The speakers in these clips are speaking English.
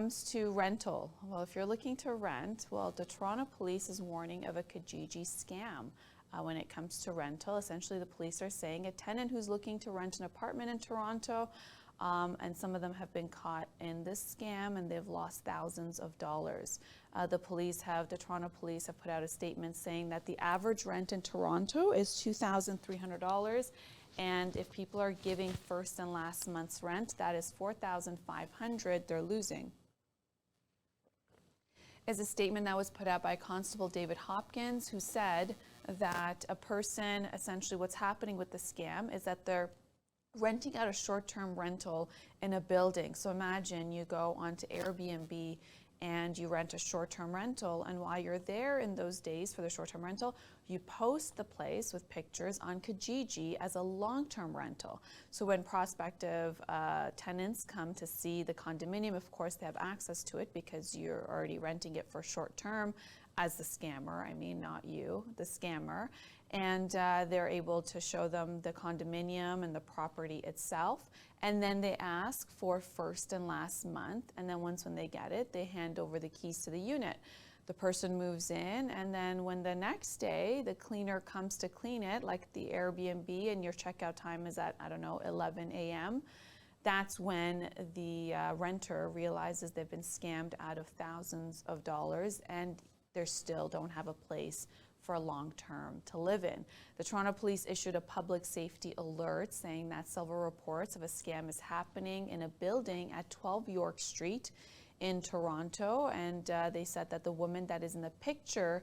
comes to rental, well, if you're looking to rent, well, the Toronto Police is warning of a Kijiji scam. When it comes to rental, essentially the police are saying a tenant who's looking to rent an apartment in Toronto, and some of them have been caught in this scam and they've lost thousands of dollars. The Toronto Police have put out a statement saying that the average rent in Toronto is $2,300, and if people are giving first and last month's rent, that is $4,500 they're losing. Is a statement that was put out by Constable David Hopkins, who said that a person, essentially what's happening with the scam is that they're renting out a short-term rental in a building. So imagine you go onto Airbnb and you rent a short-term rental, and while you're there in those days for the short-term rental, you post the place with pictures on Kijiji as a long-term rental. So when prospective tenants come to see the condominium, of course they have access to it because you're already renting it for short-term as the scammer, I mean not you, the scammer, and they're able to show them the condominium and the property itself, and then they ask for first and last month, and then when they get it, they hand over the keys to the unit. The person moves in, and then when the next day the cleaner comes to clean it, like the Airbnb, and your checkout time is at, I don't know, 11 a.m., that's when the renter realizes they've been scammed out of thousands of dollars, and they still don't have a place for a long term to live in. The Toronto Police issued a public safety alert saying that several reports of a scam is happening in a building at 12 York Street in Toronto, and they said that the woman that is in the picture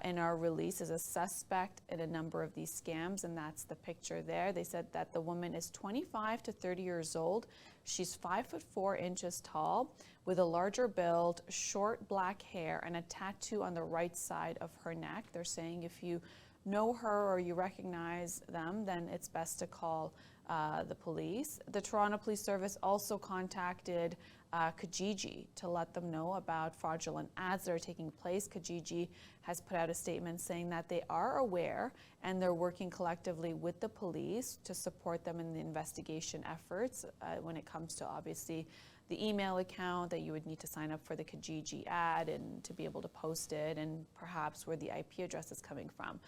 in our release is a suspect in a number of these scams, and that's the picture there. They said that the woman is 25 to 30 years old. She's 5'4" tall, with a larger build, short black hair, and a tattoo on the right side of her neck. They're saying if you know her or you recognize them, then it's best to call the police. The Toronto Police Service also contacted Kijiji to let them know about fraudulent ads that are taking place. Kijiji has put out a statement saying that they are aware and they're working collectively with the police to support them in the investigation efforts when it comes to obviously the email account that you would need to sign up for the Kijiji ad and to be able to post it, and perhaps where the IP address is coming from.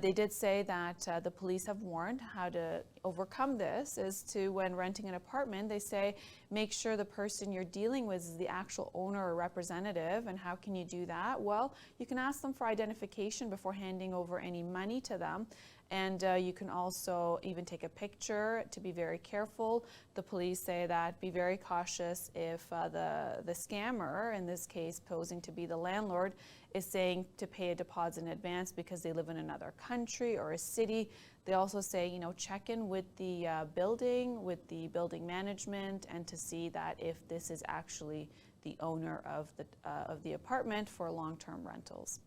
They did say that the police have warned how to overcome this is to, when renting an apartment, they say make sure the person you're dealing with is the actual owner or representative. And how can you do that? Well, you can ask them for identification before handing over any money to them. And you can also even take a picture to be very careful. The police say that be very cautious if the scammer, in this case posing to be the landlord, is saying to pay a deposit in advance because they live in another country or a city. They also say, you know, check in with the building management, and to see that if this is actually the owner of the apartment for long-term rentals.